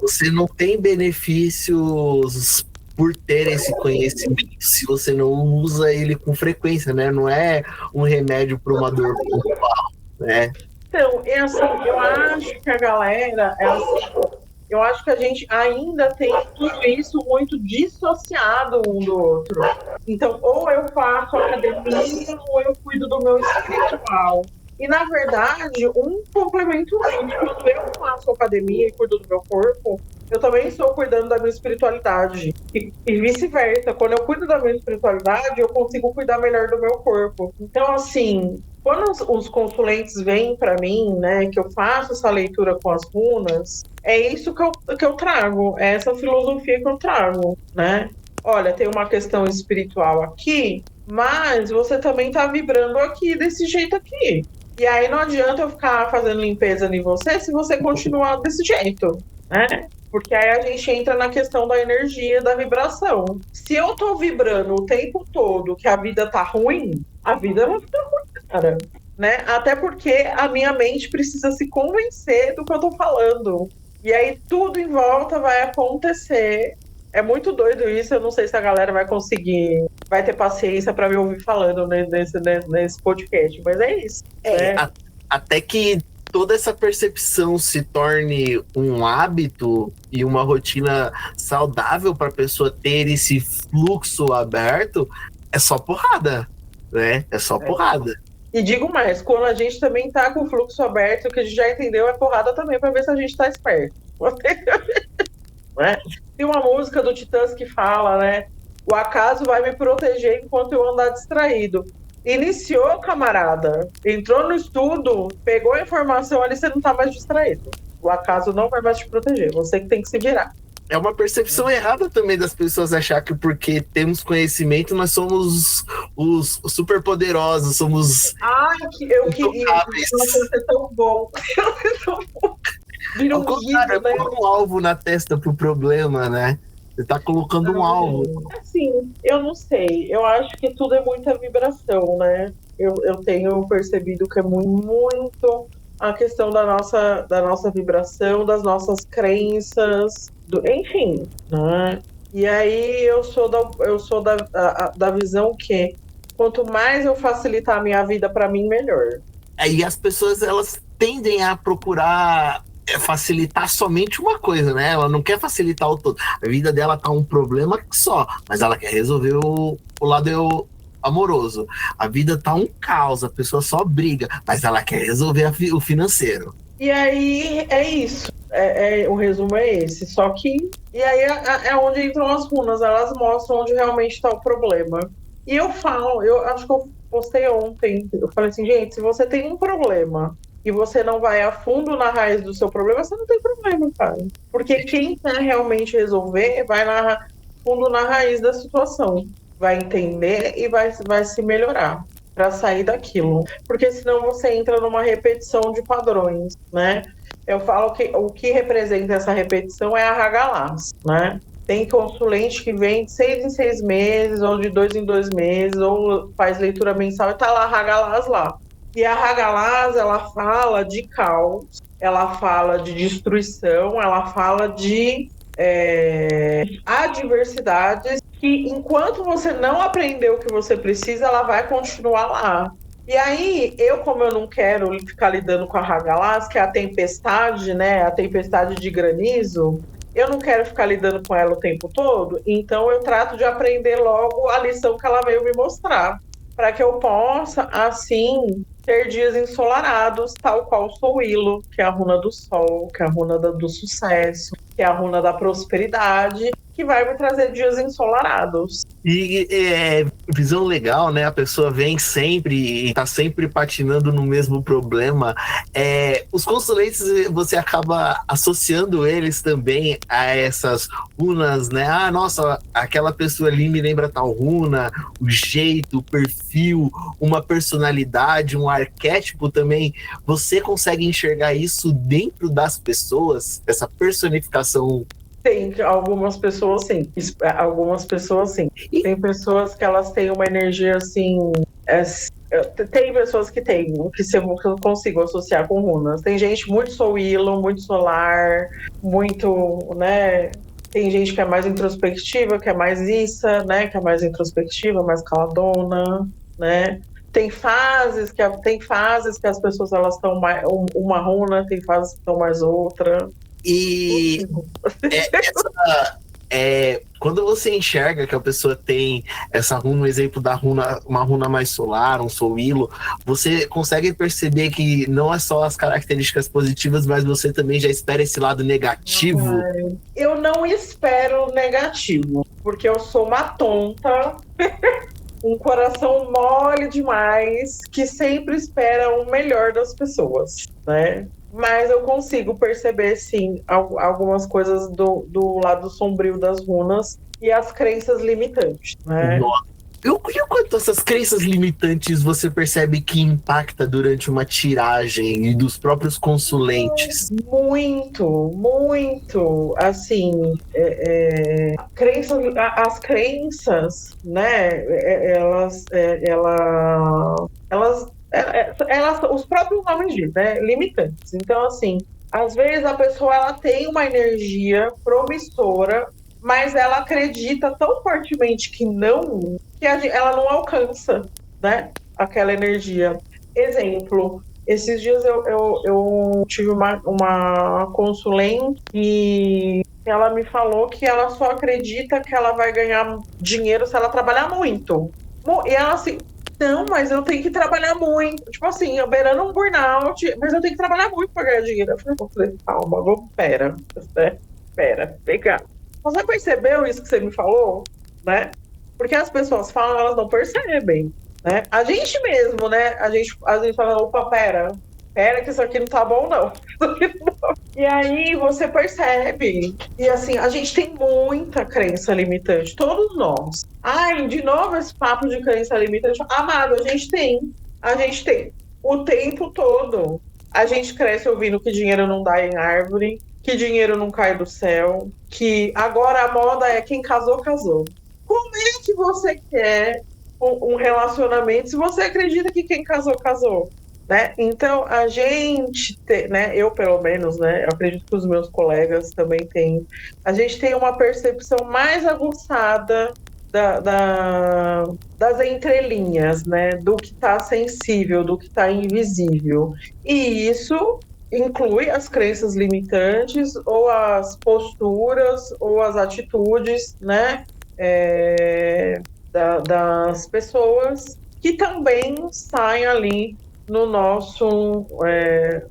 Você não tem benefícios por ter esse conhecimento se você não usa ele com frequência, né? Não é um remédio para uma dor pontual, né? Então, é assim, eu acho que a galera, eu acho que a gente ainda tem tudo isso muito dissociado um do outro. Então, ou eu faço academia, ou eu cuido do meu espiritual. E, na verdade, um complemento o outro. Quando eu faço academia e cuido do meu corpo, eu também estou cuidando da minha espiritualidade. E vice-versa. Quando eu cuido da minha espiritualidade, eu consigo cuidar melhor do meu corpo. Então, assim, quando os consulentes vêm para mim, né, que eu faço essa leitura com as runas, é isso que eu trago, é essa filosofia que eu trago, né? Olha, tem uma questão espiritual aqui, mas você também está vibrando aqui, desse jeito aqui. E aí não adianta eu ficar fazendo limpeza em você se você continuar desse jeito, né? Porque aí a gente entra na questão da energia, da vibração. Se eu tô vibrando o tempo todo que a vida tá ruim, a vida vai ficar ruim, cara. Né? Até porque a minha mente precisa se convencer do que eu tô falando. E aí tudo em volta vai acontecer. É muito doido isso, eu não sei se a galera vai conseguir, vai ter paciência para me ouvir falando nesse podcast, mas é isso. Até que toda essa percepção se torne um hábito e uma rotina saudável para a pessoa ter esse fluxo aberto, é só porrada, né? É só porrada. E digo mais, quando a gente também tá com o fluxo aberto, o que a gente já entendeu é porrada também para ver se a gente tá esperto. Né? Tem uma música do Titãs que fala, né? O acaso vai me proteger enquanto eu andar distraído. Iniciou, camarada. Entrou no estudo, pegou a informação ali, você não tá mais distraído. O acaso não vai mais te proteger. Você que tem que se virar. É uma percepção errada também das pessoas achar que porque temos conhecimento nós somos os superpoderosos, somos... Ai, eu queria ser tão bom. Vira um guia, né? Um alvo na testa pro problema, né? Você tá colocando um alvo. Assim, eu não sei. Eu acho que tudo é muita vibração, né? Eu tenho percebido que é muito a questão da nossa vibração, das nossas crenças, enfim, né? E aí eu sou da visão que quanto mais eu facilitar a minha vida para mim, melhor. Aí as pessoas, elas tendem a procurar facilitar somente uma coisa, né? Ela não quer facilitar o todo. A vida dela tá um problema só, mas ela quer resolver o lado amoroso. A vida tá um caos, a pessoa só briga, mas ela quer resolver o financeiro. E aí é isso. O resumo é esse. Só que. E aí é onde entram as runas, elas mostram onde realmente está o problema. E eu acho que eu postei ontem. Eu falei assim, gente, se você tem um problema e você não vai a fundo na raiz do seu problema, você não tem problema, cara. Porque quem quer realmente resolver vai fundo na raiz da situação. Vai entender e vai se melhorar para sair daquilo. Porque senão você entra numa repetição de padrões, né? Eu falo que o que representa essa repetição é a Hagalaz, né? Tem consulente que vem de 6 em 6 meses, ou de 2 em 2 meses, ou faz leitura mensal e tá lá a Hagalaz lá. E a Hagalaz, ela fala de caos, ela fala de destruição, ela fala de adversidades que, enquanto você não aprender o que você precisa, ela vai continuar lá. E aí, como eu não quero ficar lidando com a Hagalaz, que é a tempestade, né, a tempestade de granizo, eu não quero ficar lidando com ela o tempo todo, então eu trato de aprender logo a lição que ela veio me mostrar, para que eu possa, assim, ter dias ensolarados, tal qual sou Ilo, que é a runa do sol, que é a runa do sucesso, que é a runa da prosperidade, que vai me trazer dias ensolarados. E visão legal, né? A pessoa vem sempre e tá sempre patinando no mesmo problema. Os consulentes, você acaba associando eles também a essas runas, né? Ah, nossa, aquela pessoa ali me lembra tal runa, o jeito, o perfil, uma personalidade, um arquétipo também. Você consegue enxergar isso dentro das pessoas? Essa personificação? Tem algumas pessoas sim, Tem pessoas que elas têm uma energia assim. Tem pessoas que têm, que eu consigo associar com runas. Tem gente muito souilo, muito solar, muito, né? Tem gente que é mais introspectiva, que é mais isso, né? Que é mais introspectiva, mais caladona, né? Tem fases que as pessoas elas estão mais uma runa, tem fases que estão mais outra. E quando você enxerga que a pessoa tem essa runa, um exemplo da runa, uma runa mais solar, um solilo, você consegue perceber que não é só as características positivas, mas você também já espera esse lado negativo? Eu não espero negativo, porque eu sou uma tonta, um coração mole demais, que sempre espera o melhor das pessoas, né? Mas eu consigo perceber, sim, algumas coisas do lado sombrio das runas e as crenças limitantes, né? Nossa. E o quanto essas crenças limitantes você percebe que impacta durante uma tiragem e dos próprios consulentes? Muito, muito. Assim, as crenças, né? Os próprios nomes dizem, né? Limitantes. Então, assim, às vezes a pessoa ela tem uma energia promissora, mas ela acredita tão fortemente que ela não alcança, né? Aquela energia. Exemplo. Esses dias eu tive uma consulente e ela me falou que ela só acredita que ela vai ganhar dinheiro se ela trabalhar muito. E ela assim, não, mas eu tenho que trabalhar muito. Tipo assim, eu beirando um burnout, mas eu tenho que trabalhar muito para ganhar dinheiro. Eu falei, calma, pera, vem cá. Você percebeu isso que você me falou? Né? Porque as pessoas falam, elas não percebem. Né? A gente mesmo, né? A gente fala, opa, pera que isso aqui não tá bom, não. E aí você percebe. E assim, a gente tem muita crença limitante, todos nós. Ai, de novo esse papo de crença limitante. Amado, a gente tem. O tempo todo. A gente cresce ouvindo que dinheiro não dá em árvore, que dinheiro não cai do céu, que agora a moda é quem casou, casou. Como é que você quer um relacionamento se você acredita que quem casou, casou? Né? Então, a gente, né, eu pelo menos, né, eu acredito que os meus colegas também têm, a gente tem uma percepção mais aguçada das entrelinhas, né, do que está sensível, do que está invisível. E isso inclui as crenças limitantes, ou as posturas, ou as atitudes, né, das pessoas que também saem ali no nosso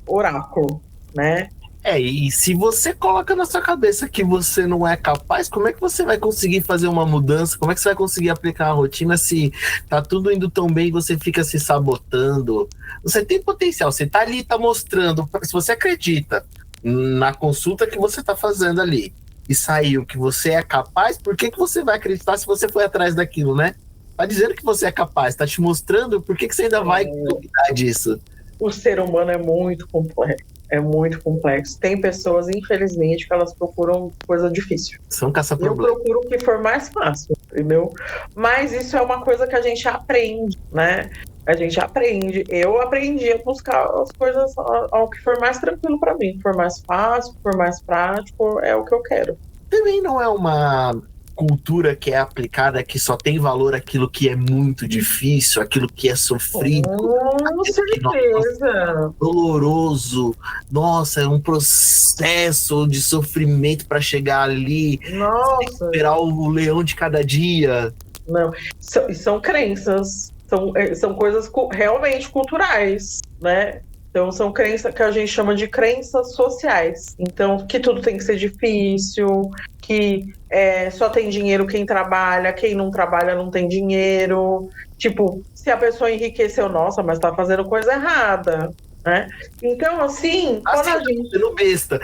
oráculo, né? E se você coloca na sua cabeça que você não é capaz, como é que você vai conseguir fazer uma mudança? Como é que você vai conseguir aplicar a rotina se tá tudo indo tão bem e você fica se sabotando? Você tem potencial, você tá ali, tá mostrando, se você acredita na consulta que você tá fazendo ali e saiu que você é capaz, por que você vai acreditar se você foi atrás daquilo, né? Tá dizendo que você é capaz, tá te mostrando, por que você ainda vai duvidar disso? O ser humano é muito complexo. É muito complexo. Tem pessoas, infelizmente, que elas procuram coisa difícil. São caça-problema. Eu procuro o que for mais fácil, entendeu? Mas isso é uma coisa que a gente aprende, né? A gente aprende. Eu aprendi a buscar as coisas ao que for mais tranquilo para mim. For mais fácil, for mais prático, é o que eu quero. Também não é uma cultura que é aplicada que só tem valor aquilo que é muito difícil, aquilo que é sofrido. Com certeza. Doloroso. Nossa, é um processo de sofrimento para chegar ali. Nossa. Esperar o leão de cada dia. Não, são crenças. São coisas realmente culturais, né? Então, são crenças que a gente chama de crenças sociais. Então, que tudo tem que ser difícil, que só tem dinheiro quem trabalha, quem não trabalha não tem dinheiro. Tipo, se a pessoa enriqueceu, nossa, mas tá fazendo coisa errada, né? Então, assim, quando a gente... sendo besta.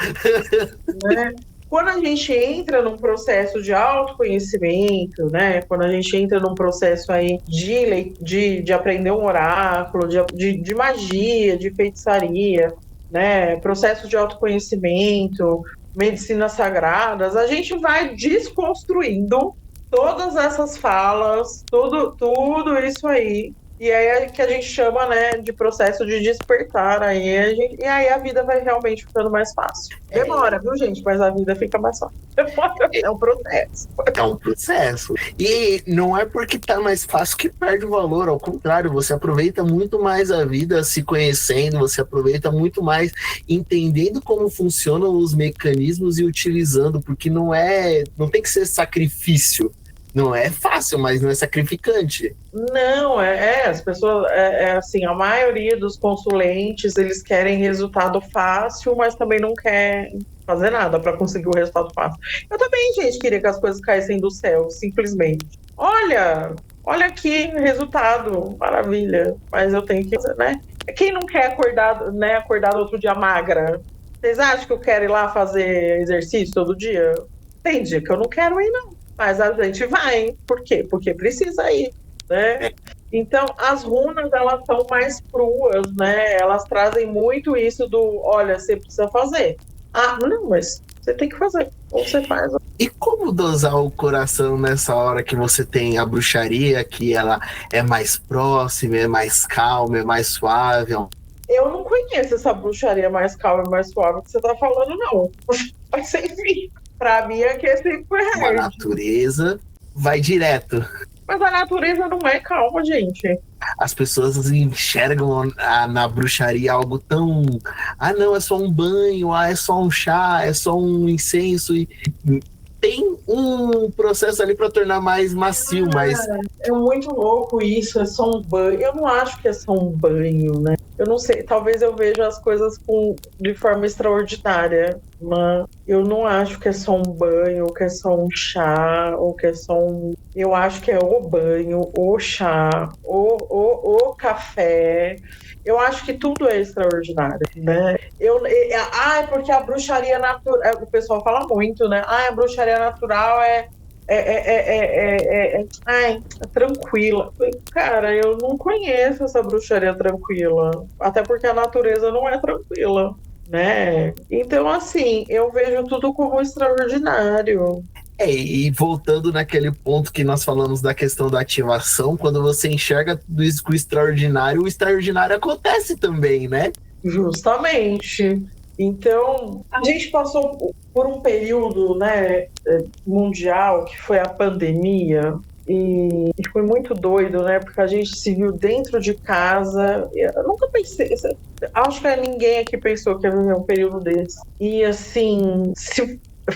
Né? Quando a gente entra num processo de autoconhecimento, né? Quando a gente entra num processo aí de aprender um oráculo, de magia, de feitiçaria, né? Processo de autoconhecimento, medicinas sagradas, a gente vai desconstruindo todas essas falas, tudo isso aí, E aí é que a gente chama, né, de processo de despertar. E aí a vida vai realmente ficando mais fácil. Demora, viu, gente? Mas a vida fica mais fácil. É um processo. É um processo. E não é porque tá mais fácil que perde o valor, ao contrário, você aproveita muito mais a vida se conhecendo, você aproveita muito mais entendendo como funcionam os mecanismos e utilizando, porque não tem que ser sacrifício. Não é fácil, mas não é sacrificante. Não, as pessoas, assim, a maioria dos consulentes, eles querem resultado fácil, mas também não quer fazer nada para conseguir o resultado fácil. Eu também, gente, queria que as coisas caíssem do céu, simplesmente. Olha aqui, resultado, maravilha, mas eu tenho que fazer, né? Quem não quer acordar no outro dia magra? Vocês acham que eu quero ir lá fazer exercício todo dia? Tem dia que eu não quero ir, não. Mas a gente vai. Por quê? Porque precisa ir, né? Então, as runas, elas são mais cruas, né? Elas trazem muito isso do, olha, você precisa fazer. Ah, não, mas você tem que fazer. Ou você faz. E como dosar o coração nessa hora que você tem a bruxaria, que ela é mais próxima, é mais calma, é mais suave? Eu não conheço essa bruxaria mais calma e mais suave que você tá falando, não. Mas enfim, pra mim é que é sempre A natureza vai direto. Mas a natureza não é calma, gente. As pessoas enxergam na bruxaria algo tão... Ah, não, é só um banho, é só um chá, é só um incenso. E tem um processo ali para tornar mais macio, mas... É muito louco isso, é só um banho. Eu não acho que é só um banho, né? Eu não sei, talvez eu veja as coisas de forma extraordinária, mas eu não acho que é só um banho, ou que é só um chá, ou que é só um... Eu acho que é o banho, o chá, o café. Eu acho que tudo é extraordinário, né? Porque a bruxaria natural... O pessoal fala muito, né? A bruxaria natural é tranquila. Cara, eu não conheço essa bruxaria tranquila. Até porque a natureza não é tranquila, né? Então, assim, eu vejo tudo como extraordinário. E voltando naquele ponto que nós falamos da questão da ativação, quando você enxerga tudo isso com o extraordinário acontece também, né? Justamente. Então, a gente passou por um período, né, mundial, que foi a pandemia, e foi muito doido, né, porque a gente se viu dentro de casa. Eu nunca pensei, acho que ninguém aqui pensou que ia viver um período desse. E, assim,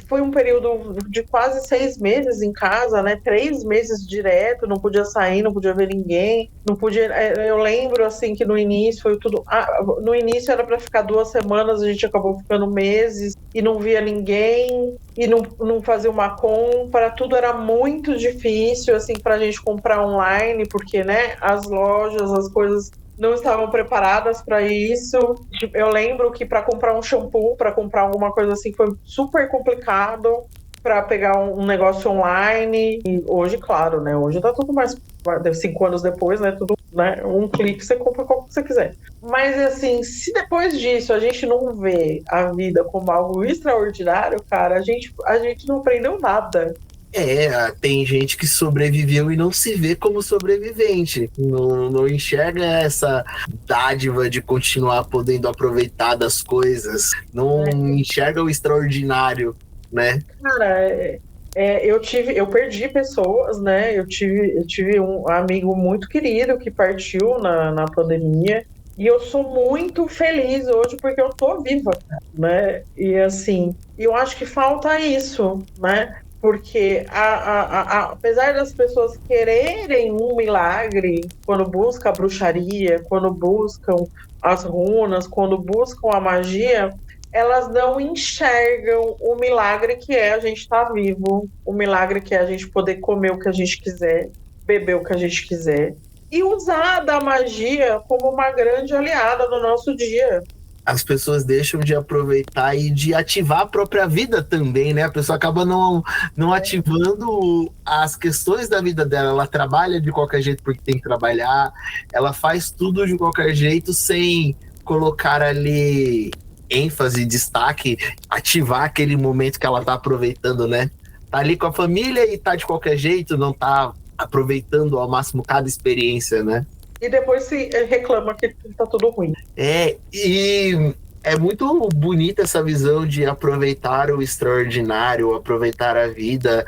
foi um período de quase 6 meses em casa, né? 3 meses direto, não podia sair, não podia ver ninguém, não podia. Eu lembro assim que no início foi tudo. No início era para ficar 2 semanas, a gente acabou ficando meses e não via ninguém e não fazia uma compra. Tudo era muito difícil assim para a gente comprar online, porque, né? As lojas, as coisas não estavam preparadas para isso. Eu lembro que para comprar um shampoo, para comprar alguma coisa assim, foi super complicado para pegar um negócio online. E hoje, claro, né? Hoje tá tudo mais... 5 anos depois, né? Tudo, né? Um clique você compra qual que você quiser. Mas, assim, se depois disso a gente não vê a vida como algo extraordinário, cara, a gente não aprendeu nada. Tem gente que sobreviveu e não se vê como sobrevivente. Não enxerga essa dádiva de continuar podendo aproveitar das coisas. Não enxerga o extraordinário, né? Cara, eu perdi pessoas, né? Eu tive um amigo muito querido que partiu na pandemia. E eu sou muito feliz hoje porque eu tô viva, né? E assim, eu acho que falta isso, né? Porque apesar das pessoas quererem um milagre, quando buscam a bruxaria, quando buscam as runas, quando buscam a magia, elas não enxergam o milagre que é a gente estar vivo, o milagre que é a gente poder comer o que a gente quiser, beber o que a gente quiser, e usar da magia como uma grande aliada no nosso dia. As pessoas deixam de aproveitar e de ativar a própria vida também, né? A pessoa acaba não ativando as questões da vida dela. Ela trabalha de qualquer jeito porque tem que trabalhar, ela faz tudo de qualquer jeito sem colocar ali ênfase, destaque, ativar aquele momento que ela tá aproveitando, né? Tá ali com a família e tá de qualquer jeito, não tá aproveitando ao máximo cada experiência, né? e depois se reclama que tá tudo ruim. E é muito bonita essa visão de aproveitar o extraordinário, aproveitar a vida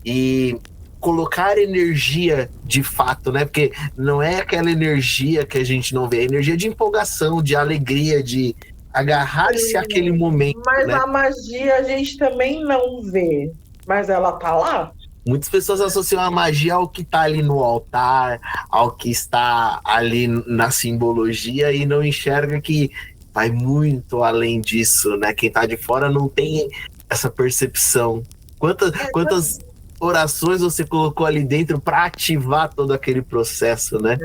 e colocar energia de fato, né? Porque não é aquela energia que a gente não vê, é energia de empolgação, de alegria, de agarrar-se àquele momento, Mas né? a magia a gente também não vê, mas ela tá lá. Muitas pessoas associam a magia ao que está ali no altar, ao que está ali na simbologia e não enxerga que vai muito além disso, né? Quem está de fora não tem essa percepção. Quantas orações você colocou ali dentro para ativar todo aquele processo, né?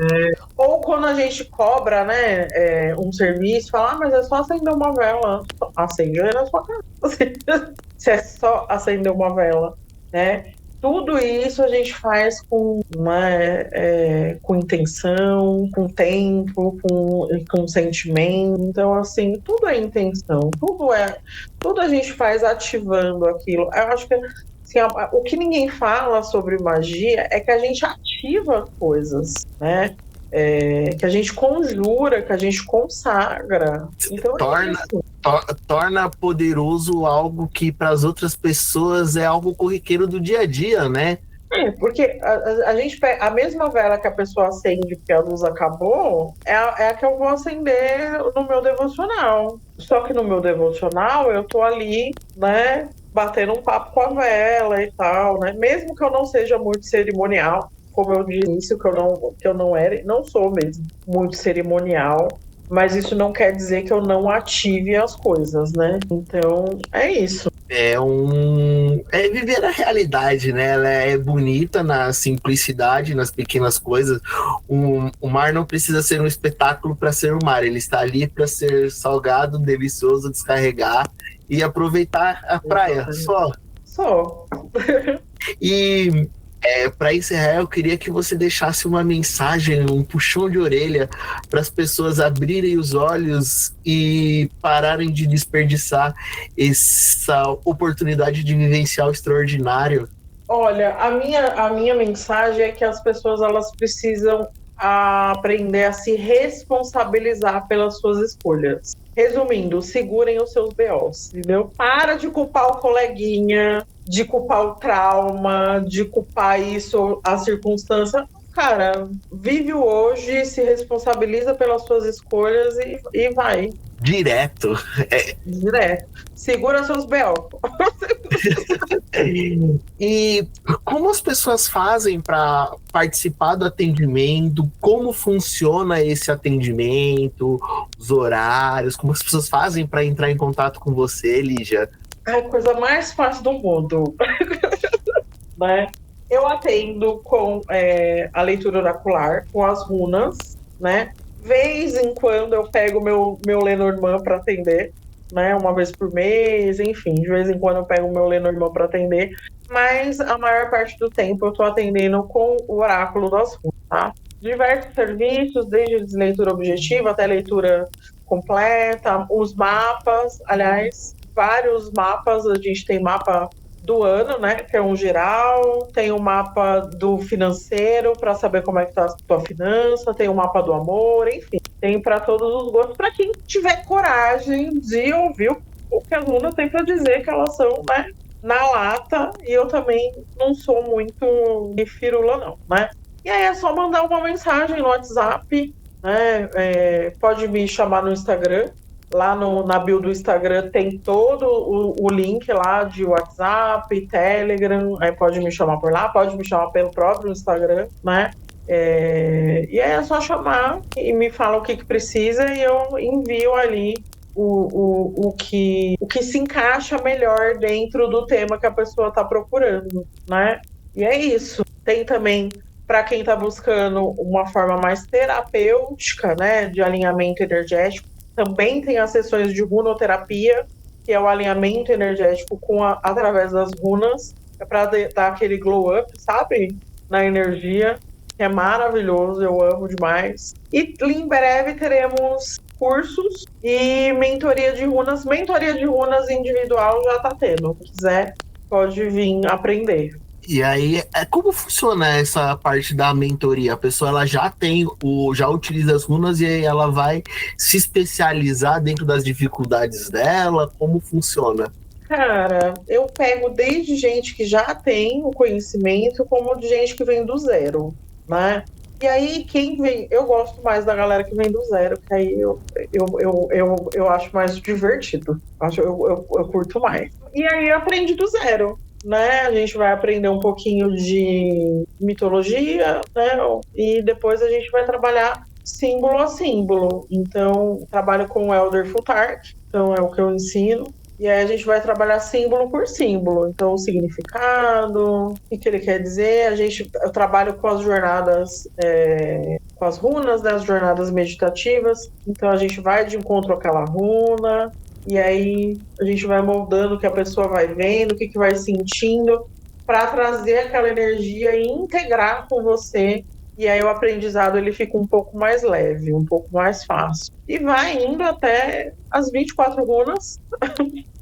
Ou quando a gente cobra, né, um serviço, fala, mas é só acender uma vela. Acende na sua casa. Se é só acender uma vela, né? Tudo isso a gente faz com intenção, com tempo, com sentimento. Então, assim, tudo é intenção, tudo a gente faz ativando aquilo. Eu acho que assim, o que ninguém fala sobre magia é que a gente ativa coisas, né? Que a gente conjura, que a gente consagra. Então, torna poderoso algo que para as outras pessoas é algo corriqueiro do dia a dia, né? Porque a gente pega a mesma vela que a pessoa acende porque a luz acabou, é a que eu vou acender no meu devocional. Só que no meu devocional eu tô ali, né, batendo um papo com a vela e tal, né? Mesmo que eu não seja muito cerimonial, como eu disse, que eu não sou mesmo muito cerimonial. Mas isso não quer dizer que eu não ative as coisas, né? Então, é isso. É viver a realidade, né? Ela é bonita na simplicidade, nas pequenas coisas. O mar não precisa ser um espetáculo para ser o mar. Ele está ali para ser salgado, delicioso, descarregar e aproveitar a praia. Só. E para encerrar, eu queria que você deixasse uma mensagem, um puxão de orelha para as pessoas abrirem os olhos e pararem de desperdiçar essa oportunidade de vivenciar o extraordinário. Olha, a minha mensagem é que as pessoas elas precisam aprender a se responsabilizar pelas suas escolhas. Resumindo, segurem os seus BOs, entendeu? Para de culpar o coleguinha, de culpar o trauma, de culpar isso, a circunstância. Cara, vive o hoje, se responsabiliza pelas suas escolhas e vai. Direto. Direto. Segura seus BO. E como as pessoas fazem para participar do atendimento? Como funciona esse atendimento? Os horários? Como as pessoas fazem para entrar em contato com você, Lígia? A coisa mais fácil do mundo. Né? Eu atendo com a leitura oracular, com as runas, né? Vez em quando eu pego meu Lenormand para atender, né? Uma vez por mês, enfim, de vez em quando eu pego o meu Lenormand para atender, mas a maior parte do tempo eu estou atendendo com o oráculo das runas, tá? Diversos serviços, desde leitura objetiva até leitura completa, os mapas, aliás, vários mapas, a gente tem mapa do ano, né, que é um geral, tem o mapa do financeiro para saber como é que tá a tua finança, tem o mapa do amor, enfim, tem para todos os gostos, para quem tiver coragem de ouvir o que as alunas têm para dizer, que elas são, né, na lata, e eu também não sou muito de firula não, né. E aí é só mandar uma mensagem no WhatsApp, né, pode me chamar no Instagram. Lá na bio do Instagram tem todo o link lá de WhatsApp, Telegram, aí pode me chamar por lá, pode me chamar pelo próprio Instagram, né? E aí é só chamar e me fala o que precisa e eu envio ali o que se encaixa melhor dentro do tema que a pessoa está procurando, né? E é isso. Tem também, para quem está buscando uma forma mais terapêutica, né, de alinhamento energético, também tem as sessões de runoterapia, que é o alinhamento energético através das runas, para dar aquele glow up, sabe? Na energia, que é maravilhoso, eu amo demais. E em breve teremos cursos e mentoria de runas. Mentoria de runas individual já está tendo. Se quiser, pode vir aprender. E aí, como funciona essa parte da mentoria? A pessoa ela já utiliza as runas e aí ela vai se especializar dentro das dificuldades dela? Como funciona? Cara, eu pego desde gente que já tem o conhecimento, como de gente que vem do zero, né? E aí, quem vem, eu gosto mais da galera que vem do zero, que aí eu acho mais divertido. Eu curto mais. E aí aprende do zero, né? A gente vai aprender um pouquinho de mitologia, né? E depois a gente vai trabalhar símbolo a símbolo. Então, trabalho com o Elder Futhark, então é o que eu ensino. E aí a gente vai trabalhar símbolo por símbolo. Então, o significado, o que ele quer dizer. Eu trabalho com as jornadas, com as runas, né, as jornadas meditativas. Então, a gente vai de encontro àquela runa. E aí a gente vai moldando o que a pessoa vai vendo, o que vai sentindo, para trazer aquela energia e integrar com você. E aí o aprendizado ele fica um pouco mais leve, um pouco mais fácil. E vai indo até as 24 runas.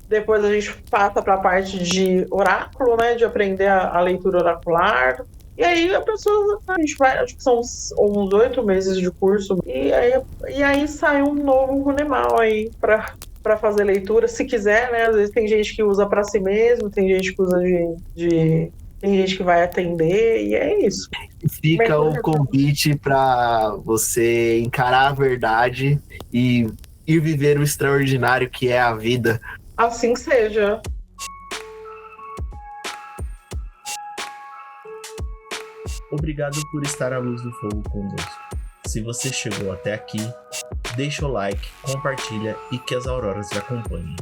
Depois a gente passa para a parte de oráculo, né? De aprender a leitura oracular. E aí a gente vai, acho que são uns 8 meses de curso. E aí sai um novo Runemal aí para fazer leitura, se quiser, né? Às vezes tem gente que usa para si mesmo, tem gente que usa tem gente que vai atender, e é isso. Fica o convite para você encarar a verdade e ir viver o extraordinário que é a vida. Assim seja. Obrigado por estar à luz do fogo conosco. Se você chegou até aqui, deixa o like, compartilha e que as auroras te acompanhem.